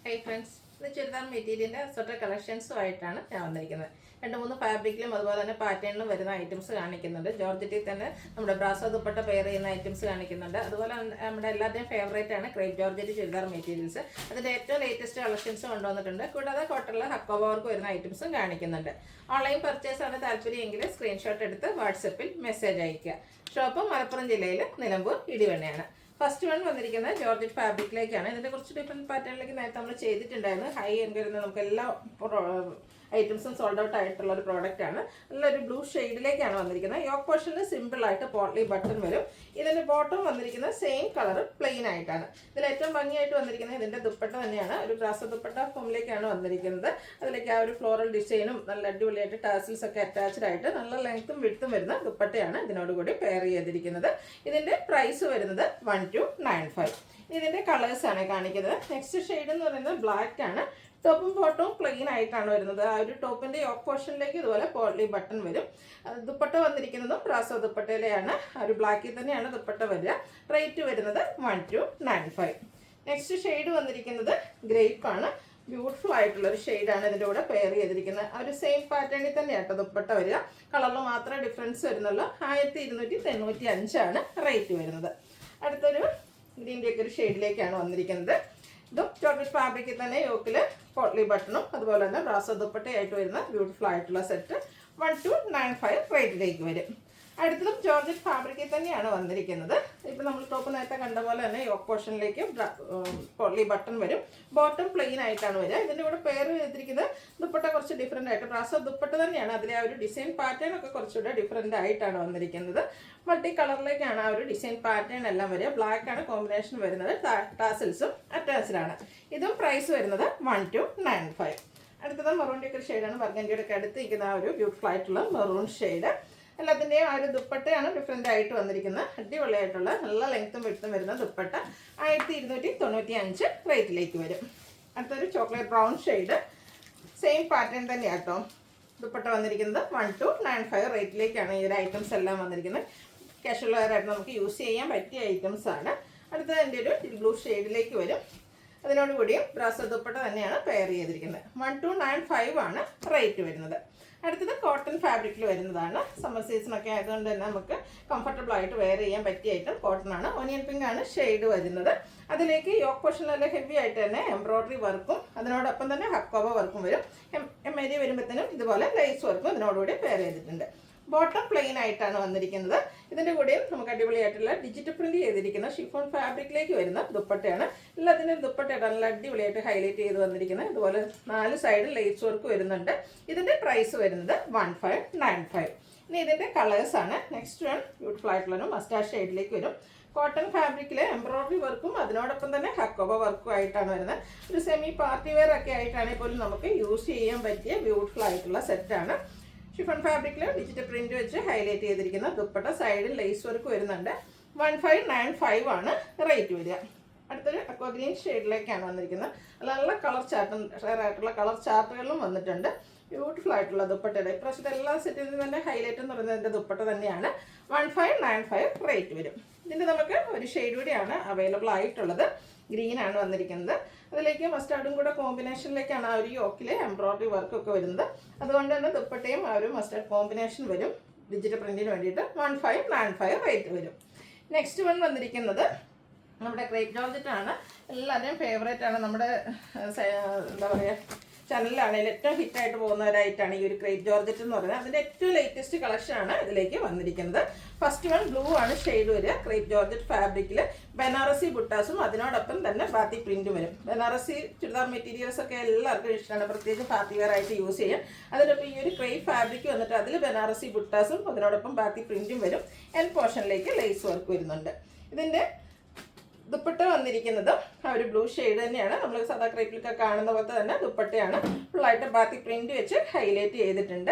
Hi friends, ഇത് ചുരിദാർ മെറ്റീരിയലിൻ്റെ sweater കളക്ഷൻസുമായിട്ടാണ് ഞാൻ വന്നിരിക്കുന്നത്. 2-3 ഫാബ്രിക്കിലും അതുപോലെ തന്നെ പാറ്റേണിലും വരുന്ന ഐറ്റംസ് കാണിക്കുന്നുണ്ട്. ജോർജറ്റിൽ തന്നെ നമ്മുടെ ബ്രാസോ ദുപ്പട്ട പെയർ ചെയ്യുന്ന ഐറ്റംസ് കാണിക്കുന്നുണ്ട്. അതുപോലെ നമ്മുടെ എല്ലാവരുടെയും ഫേവറേറ്റ് ആണ് ക്രേപ്പ് ജോർജറ്റ് ചുരിദാർ മെറ്റീരിയൽസ്. അതിൻ്റെ ഏറ്റവും ലേറ്റസ്റ്റ് കളക്ഷൻസ് കൊണ്ടുവന്നിട്ടുണ്ട്. കൂടാതെ കോട്ടണിൽ ഹക്കോബ വർക്ക് വരുന്ന ഐറ്റംസും കാണിക്കുന്നുണ്ട്. ഓൺലൈൻ പർച്ചേസ് ആണ് താല്പര്യമെങ്കിൽ സ്ക്രീൻഷോട്ട് എടുത്ത് വാട്സപ്പിൽ മെസ്സേജ് അയയ്ക്കുക. ഷോപ്പ് മലപ്പുറം ജില്ലയിൽ നിലമ്പൂർ ഇടിവണ്ണയാണ്. ഫസ്റ്റ് വൺ വന്നിരിക്കുന്നത് ജോർജറ്റ് ഫാബ്രിക്കിലേക്കാണ്. ഇതിൻ്റെ കുറച്ച് ഡിഫറെൻറ്റ് പാറ്റേണിലേക്ക് നേരത്തെ നമ്മൾ ചെയ്തിട്ടുണ്ടായിരുന്നു. ഹൈ എൻഡ് വരുന്ന നമുക്ക് എല്ലാ ഐറ്റംസും സോൾഡ് ഔട്ട് ആയിട്ടുള്ള ഒരു പ്രോഡക്റ്റ് ആണ്. നല്ലൊരു ബ്ലൂ ഷെയ്ഡിലേക്കാണ് വന്നിരിക്കുന്നത്. യോക്ക് പോർഷനിൽ സിമ്പിളായിട്ട് പോട്ട്ലി ബട്ടൺ വരും. ഇതിൻ്റെ ബോട്ടം വന്നിരിക്കുന്നത് സെയിം കളർ പ്ലെയിൻ ആയിട്ടാണ്. ഇതിൽ ഏറ്റവും ഭംഗിയായിട്ട് വന്നിരിക്കുന്നത് ഇതിൻ്റെ ദുപ്പട്ട തന്നെയാണ്. ഒരു ബ്രാസോ ദുപ്പട്ട ഫോമിലേക്കാണ് വന്നിരിക്കുന്നത്. അതിലേക്ക് ആ ഒരു ഫ്ലോറൽ ഡിസൈനും നല്ല അടിപൊളിയായിട്ട് ടാസിൽസ് ഒക്കെ അറ്റാച്ച്ഡ് ആയിട്ട് നല്ല ലെങ്ത്തും വിഡ്ത്തും വരുന്ന ദുപ്പട്ടയാണ് ഇതിനോടുകൂടി പെയർ ചെയ്തിരിക്കുന്നത്. ഇതിൻ്റെ പ്രൈസ് വരുന്നത് 1295. ഇതിൻ്റെ കളേഴ്സാണ് കാണിക്കുന്നത്. നെക്സ്റ്റ് ഷെയ്ഡ് എന്ന് പറയുന്നത് ബ്ലാക്ക് ആണ്. ടോപ്പും ബോട്ടവും പ്ലെയിൻ ആയിട്ടാണ് വരുന്നത്. ആ ഒരു ടോപ്പിൻ്റെ യോക്ക് പോർഷനിലേക്ക് ഇതുപോലെ പോട്ട്ലി ബട്ടൺ വരും. ദുപ്പട്ട വന്നിരിക്കുന്നതും ബ്രാസോ ദുപ്പട്ടയിലെയാണ്. ആ ഒരു ബ്ലാക്കിൽ തന്നെയാണ് ദുപ്പട്ട വരിക. റേറ്റ് വരുന്നത് 1295. നെക്സ്റ്റ് ഷെയ്ഡ് വന്നിരിക്കുന്നത് ഗ്രേപ്പ് ആണ്. ബ്യൂട്ടിഫുൾ ആയിട്ടുള്ളൊരു ഷെയ്ഡാണ് ഇതിൻ്റെ കൂടെ പെയർ ചെയ്തിരിക്കുന്നത്. ആ ഒരു സെയിം പാറ്റേണിൽ തന്നെയാട്ടോ ദുപ്പട്ട വരിക. കളറിൽ മാത്രമേ ഡിഫറൻസ് വരുന്നുള്ളൂ. 1295 റേറ്റ് വരുന്നത്. അടുത്തൊരു ഗ്രീൻ്റെ ഒക്കെ ഒരു ഷെയ്ഡിലേക്കാണ് വന്നിരിക്കുന്നത്. ഇതും ചോക്ലേറ്റ് ഫാബ്രിക്കിൽ തന്നെ യോക്കിൽ പോട്ട്ലി ബട്ടണും അതുപോലെ തന്നെ ബ്രാസോ ദുപ്പട്ടയായിട്ട് വരുന്ന ബ്യൂട്ടിഫുൾ ആയിട്ടുള്ള സെറ്റ് 1295 റേറ്റിലേക്ക് വരും. അടുത്തതും ജോർജറ്റ് ഫാബ്രിക്കിൽ തന്നെയാണ് വന്നിരിക്കുന്നത്. ഇപ്പം നമ്മൾ ടോപ്പ് നേരത്തെ കണ്ട പോലെ തന്നെ യോക്ക് പോർഷനിലേക്ക് പോട്ട്ലി ബട്ടൺ വരും. ബോട്ടം പ്ലെയിൻ ആയിട്ടാണ് വരിക. ഇതിൻ്റെ കൂടെ പെയർ ചെയ്തിരിക്കുന്നത് ദുപ്പട്ട കുറച്ച് ഡിഫറെൻ്റ് ആയിട്ട് ബ്രാസോ ദുപ്പട്ട തന്നെയാണ്. അതിലെ ആ ഒരു ഡിസൈൻ പാറ്റേൺ ഒക്കെ കുറച്ചുകൂടെ ഡിഫറെൻ്റ് ആയിട്ടാണ് വന്നിരിക്കുന്നത്. മൾട്ടി കളറിലേക്കാണ് ആ ഒരു ഡിസൈൻ പാറ്റേൺ എല്ലാം വരിക. ബ്ലാക്ക് ആണ് കോമ്പിനേഷൻ വരുന്നത്. ടാസിൽസും അറ്റാച്ച്ഡ് ആണ്. ഇതും പ്രൈസ് വരുന്നത് 1295. അടുത്തത് മെറൂണിൻ്റെ ഒക്കെ ഷെയ്ഡാണ്. ബർഗൻഡിയുടെ ഒക്കെ അടുത്ത് നിൽക്കുന്ന ആ ഒരു ബ്യൂട്ടിഫുൾ ആയിട്ടുള്ള മെറൂൺ ഷെയ്ഡ്. എല്ലാത്തിൻ്റെയും ആ ഒരു ദുപ്പട്ടയാണ് ഡിഫറെൻ്റ് ആയിട്ട് വന്നിരിക്കുന്നത്. അടിപൊളിയായിട്ടുള്ള നല്ല ലെങ്ത്തും വിഡ്ത്തും വരുന്ന ദുപ്പട്ട 1295 റേറ്റിലേക്ക് വരും. അടുത്തൊരു chocolate brown shade. Same pattern തന്നെയാണ് കേട്ടോ ദുപ്പട്ട വന്നിരിക്കുന്നത്. 1295 റേറ്റിലേക്കാണ് ഈ ഒരു ഐറ്റംസ് എല്ലാം വന്നിരിക്കുന്നത്. കാഷ്വൽ വെയർ ആയിട്ട് നമുക്ക് യൂസ് ചെയ്യാൻ പറ്റിയ ഐറ്റംസ് ആണ്. അടുത്തത് എൻ്റെ ഒരു ബ്ലൂ ഷെയ്ഡിലേക്ക് വരും. അതിനോടുകൂടിയും ബ്രാസോ ദുപ്പട്ട തന്നെയാണ് പെയർ ചെയ്തിരിക്കുന്നത്. 1295 ആണ് റേറ്റ് വരുന്നത്. അടുത്തത് കോട്ടൺ ഫാബ്രിക്കിൽ വരുന്നതാണ്. സമ്മർ സീസണൊക്കെ ആയതുകൊണ്ട് തന്നെ നമുക്ക് കംഫർട്ടബിൾ ആയിട്ട് വെയർ ചെയ്യാൻ പറ്റിയ ഐറ്റം കോട്ടൺ ആണ്. ഓനിയൻ പിങ്ക് ആണ് ഷെയ്ഡ് വരുന്നത്. അതിലേക്ക് യോക്ക് പോർഷനിൽ ഹെവി ആയിട്ട് തന്നെ എംബ്രോയ്ഡറി വർക്കും അതിനോടൊപ്പം തന്നെ ഹക്കോബ വർക്കും വരും. എംബ്രോയ്ഡറി വരുമ്പോഴത്തേനും ഇതുപോലെ ലേസ് വർക്കും ഇതിനോടുകൂടി പെയർ ചെയ്തിട്ടുണ്ട്. ബോട്ടം പ്ലെയിൻ ആയിട്ടാണ് വന്നിരിക്കുന്നത്. ഇതിൻ്റെ കൂടെയും നമുക്ക് അടിപൊളിയായിട്ടുള്ള ഡിജിറ്റൽ പ്രിന്റ് ചെയ്തിരിക്കുന്ന ഷിഫോൺ ഫാബ്രിക്കിലേക്ക് വരുന്ന ദുപ്പട്ടയാണ്. എല്ലാത്തിനും ദുപ്പട്ടയാണ് നല്ല അടിപൊളിയായിട്ട് ഹൈലൈറ്റ് ചെയ്ത് വന്നിരിക്കുന്നത്. ഇതുപോലെ 4 സൈഡിൽ ലേസ് വർക്ക് വരുന്നുണ്ട്. ഇതിൻ്റെ പ്രൈസ് വരുന്നത് 1595. ഇനി ഇതിൻ്റെ കളേഴ്സാണ്. നെക്സ്റ്റ് വൺ ബ്യൂട്ടിഫുൾ ആയിട്ടുള്ള മസ്റ്റാർഡ് ഷെയ്ഡിലേക്ക് വരും. കോട്ടൺ ഫാബ്രിക്കിൽ എംബ്രോയ്ഡറി വർക്കും അതിനോടൊപ്പം തന്നെ ഹക്കോബ വർക്കും ആയിട്ടാണ് വരുന്നത്. ഒരു സെമി പാർട്ടി വെയർ ഒക്കെ ആയിട്ടാണെങ്കിൽ പോലും നമുക്ക് യൂസ് ചെയ്യാൻ പറ്റിയ ബ്യൂട്ടിഫുൾ ആയിട്ടുള്ള സെറ്റാണ്. ഷിഫൺ ഫാബ്രിക്കിൽ ഡിജിറ്റൽ പ്രിന്റ് വെച്ച് ഹൈലൈറ്റ് ചെയ്തിരിക്കുന്ന ദുപ്പട്ട സൈഡിൽ ലേസ് വർക്ക് വരുന്നുണ്ട്. 1595 ആണ് റേറ്റ് വരിക. അടുത്തൊരു അക്വാ ഗ്രീൻ ഷെയ്ഡിലേക്കാണ് വന്നിരിക്കുന്നത്. നല്ല കളർ ചാർട്ടും ഷെയർ ആയിട്ടുള്ള കളർ ചാർട്ടുകളിലും വന്നിട്ടുണ്ട്. ബ്യൂട്ടിഫുൾ ആയിട്ടുള്ള ദുപ്പട്ടയുടെ ഇപ്രാവശ്യത്തെ എല്ലാ സെറ്റിലും തന്നെ ഹൈലൈറ്റ് എന്ന് പറയുന്നത് എൻ്റെ ദുപ്പട്ട തന്നെയാണ്. 1595 റേറ്റ് വരും. ഇതിൻ്റെ നമുക്ക് ഒരു ഷെയ്ഡ് കൂടിയാണ് അവൈലബിൾ ആയിട്ടുള്ളത്. ഗ്രീൻ ആണ് വന്നിരിക്കുന്നത്. അതിലേക്ക് മസ്റ്റാർഡും കൂടെ കോമ്പിനേഷനിലേക്കാണ് ആ ഒരു യോക്കിലെ എംബ്രോയ്ഡറി വർക്കൊക്കെ വരുന്നത്. അതുകൊണ്ട് തന്നെ ദുപ്പട്ടയും ആ ഒരു മസ്റ്റാർഡ് കോമ്പിനേഷൻ വരും. ഡിജിറ്റൽ പ്രിന്റിന് വേണ്ടിയിട്ട് 1595 റേറ്റ് വരും. നെക്സ്റ്റ് വൺ വന്നിരിക്കുന്നത് നമ്മുടെ ക്രേപ്പ് ജോർജറ്റ് ആണ്. എല്ലാവരുടെയും ഫേവറേറ്റ് ആണ്. നമ്മുടെ എന്താ പറയുക ചാനലിലാണെങ്കിൽ ഏറ്റവും ഹിറ്റായിട്ട് പോകുന്ന ഒരായിട്ടാണ് ഈ ഒരു ക്രേപ്പ് ജോർജറ്റ് എന്ന് പറയുന്നത്. അതിൻ്റെ ഏറ്റവും ലേറ്റസ്റ്റ് കളക്ഷനാണ് ഇതിലേക്ക് വന്നിരിക്കുന്നത്. ഫസ്റ്റ് വൺ ബ്ലൂ ആണ് ഷെയ്ഡ് വരിക. ക്രേപ്പ് ജോർജറ്റ് ഫാബ്രിക്കിൽ ബനാറസി ബുട്ടാസും അതിനോടൊപ്പം തന്നെ ബാത്തി പ്രിന്റും വരും. ബനാറസി ചുരിദാർ മെറ്റീരിയൽസ് ഒക്കെ എല്ലാവർക്കും ഇഷ്ടമാണ്. പ്രത്യേകിച്ച് പാർട്ടി വെയർ ആയിട്ട് യൂസ് ചെയ്യാം. അതിനൊപ്പം ഈ ഒരു ക്രേപ്പ് ഫാബ്രിക് വന്നിട്ട് അതിൽ ബനാറസി ബുട്ടാസും അതിനോടൊപ്പം ബാത്തി പ്രിന്റും വരും. എൻ പോർഷനിലേക്ക് ലേസ് വർക്ക് വരുന്നുണ്ട്. ഇതിൻ്റെ ദുപ്പട്ട വന്നിരിക്കുന്നത് ആ ഒരു ബ്ലൂ ഷെയ്ഡ് തന്നെയാണ്. നമ്മൾ സാധാ ക്രേപ്പിലൊക്കെ കാണുന്ന പോലത്തെ തന്നെ ദുപ്പട്ടയാണ്. ഫുള്ളായിട്ട് ബാത്തി പ്രിന്റ് വെച്ച് ഹൈലൈറ്റ് ചെയ്തിട്ടുണ്ട്.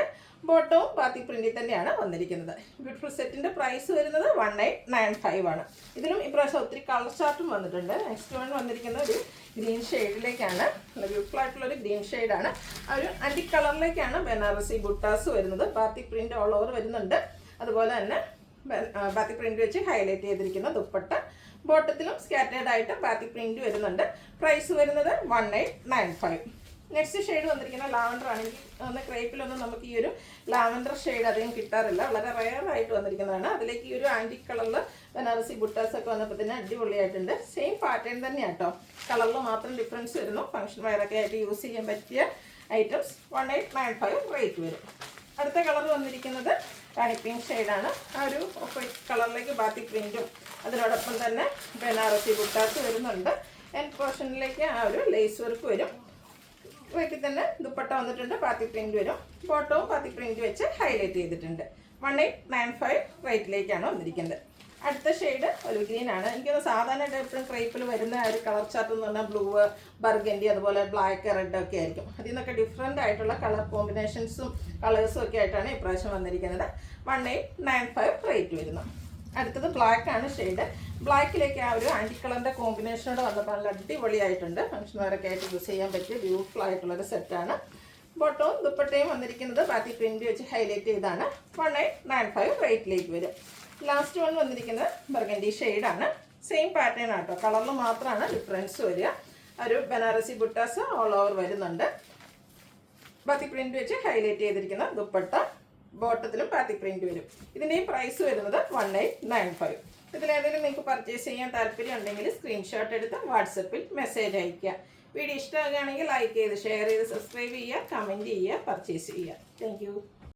ബോട്ടവും ബാത്തി പ്രിന്റിൽ തന്നെയാണ് വന്നിരിക്കുന്നത്. ബ്യൂട്ടിഫുൾ സെറ്റിൻ്റെ പ്രൈസ് വരുന്നത് 1895 ആണ്. ഇതിലും ഇപ്രാവശ്യം ഒത്തിരി കളർ ചാർട്ടും വന്നിട്ടുണ്ട്. നെക്സ്റ്റ് വൺ വന്നിരിക്കുന്ന ഒരു ഗ്രീൻ ഷെയ്ഡിലേക്കാണ്. ബ്യൂട്ടിഫുൾ ആയിട്ടുള്ളൊരു ഗ്രീൻ ഷെയ്ഡാണ്. ആ ഒരു അണ്ടി കളറിലേക്കാണ് ബനാറസി ബുട്ടാസ് വരുന്നത്. ബാത്തി പ്രിന്റ് ഓൾ ഓവർ വരുന്നുണ്ട്. അതുപോലെ തന്നെ ബാത്തി പ്രിന്റ് വെച്ച് ഹൈലൈറ്റ് ചെയ്തിരിക്കുന്ന ദുപ്പട്ട ബോട്ടത്തിലും സ്കാറ്റേർഡ് ആയിട്ട് ബാത്തിക് പ്രിന്റ് വരുന്നുണ്ട്. പ്രൈസ് വരുന്നത് 1895. നെക്സ്റ്റ് ഷെയ്ഡ് വന്നിരിക്കുന്ന ലാവൻഡർ ആണെങ്കിൽ ക്രേപ്പിലൊന്നും നമുക്ക് ഈ ഒരു ലാവൻഡർ ഷെയ്ഡ് അധികം കിട്ടാറില്ല, വളരെ റെയർ ആയിട്ട് വന്നിരിക്കുന്നതാണ്. അതിലേക്ക് ഈ ഒരു ആൻറ്റിക് കളറിൽ ബനാറസി ബുട്ടാസ് ഒക്കെ വന്നപ്പോൾ തന്നെ അടിപൊളിയായിട്ടുണ്ട്. സെയിം പാറ്റേൺ തന്നെയാണ് കേട്ടോ, കളറിൽ മാത്രം ഡിഫറൻസ് വരുന്നു. ഫംഗ്ഷൻ വെയറൊക്കെ ആയിട്ട് യൂസ് ചെയ്യാൻ പറ്റിയ ഐറ്റംസ് 1895 റേറ്റ് വരും. അടുത്ത കളർ വന്നിരിക്കുന്നത് റാണി പിങ്ക് ഷെയ്ഡാണ്. ആ ഒരു കളറിലേക്ക് ബാത്തിക് പ്രിൻറ്റും അതിനോടൊപ്പം തന്നെ ബനാറസി ബുട്ടാസ് വരുന്നുണ്ട്. എൻഡ് പോർഷനിലേക്ക് ആ ഒരു ലേസ് വർക്ക് വരും. വീട്ടിൽ തന്നെ ദുപ്പട്ട വന്നിട്ടുണ്ട്, ബാത്തിക് പ്രിന്റ് വരും. ബോട്ടവും ബാത്തിക് പ്രിന്റ് വെച്ച് ഹൈലൈറ്റ് ചെയ്തിട്ടുണ്ട്. 1895 റേറ്റിലേക്കാണ് വന്നിരിക്കുന്നത്. അടുത്ത ഷെയ്ഡ് ഒലിവ് ഗ്രീൻ ആണ്. എനിക്കൊന്ന് സാധാരണ എപ്പോഴും ക്രേപ്പിൽ വരുന്ന ആ ഒരു കളർ ചാർട്ട് എന്ന് പറഞ്ഞാൽ ബ്ലൂ, ബർഗൻഡി, അതുപോലെ ബ്ലാക്ക്, റെഡ് ഒക്കെ ആയിരിക്കും. അതിൽ നിന്നൊക്കെ ഡിഫറെൻ്റ് ആയിട്ടുള്ള കളർ കോമ്പിനേഷൻസും കളേഴ്സും ഒക്കെ ആയിട്ടാണ് ഇപ്രാവശ്യം വന്നിരിക്കുന്നത്. 1895 റേറ്റ് വരുന്നു. അടുത്തത് ബ്ലാക്ക് ആണ് ഷെയ്ഡ്. ബ്ലാക്കിലേക്ക് ആ ഒരു ആൻറ്റി കളറിൻ്റെ കോമ്പിനേഷനോട് വന്നപ്പോൾ നല്ല അടിപൊളിയായിട്ടുണ്ട്. ഫംഗ്ഷൻ വെയറൊക്കെ ആയിട്ട് യൂസ് ചെയ്യാൻ പറ്റിയ ബ്യൂട്ടിഫുൾ ആയിട്ടുള്ളൊരു സെറ്റാണ്. ബോട്ടവും ദുപ്പട്ടയും വന്നിരിക്കുന്നത് ബാത്തി പ്രിന്റ് വെച്ച് ഹൈലൈറ്റ് ചെയ്താണ്. 1895 റേറ്റിലേക്ക് വരും. ലാസ്റ്റ് വൺ വന്നിരിക്കുന്നത് ബർഗൻഡി ഷെയ്ഡാണ്. സെയിം പാറ്റേൺ ആട്ടോ, കളറിൽ മാത്രമാണ് ഡിഫറൻസ് വരിക. ഒരു ബനാറസി ബുട്ടാസ് ഓൾ ഓവർ വരുന്നുണ്ട്. ബാത്തി പ്രിന്റ് വെച്ച് ഹൈലൈറ്റ് ചെയ്തിരിക്കുന്ന ദുപ്പട്ട, ബോട്ടത്തിലും ബാത്തിക് പ്രിന്റ് വരും. ഇതിൻ്റെയും പ്രൈസ് വരുന്നത് 1895. ഇതിലേതെങ്കിലും നിങ്ങൾക്ക് പർച്ചേസ് ചെയ്യാൻ താല്പര്യം ഉണ്ടെങ്കിൽ സ്ക്രീൻഷോട്ട് എടുത്ത് വാട്സപ്പിൽ മെസ്സേജ് അയയ്ക്കുക. വീഡിയോ ഇഷ്ടമാകുകയാണെങ്കിൽ ലൈക്ക് ചെയ്ത് ഷെയർ ചെയ്ത് സബ്സ്ക്രൈബ് ചെയ്യുക, കമൻറ്റ് ചെയ്യുക, പർച്ചേസ് ചെയ്യുക. താങ്ക്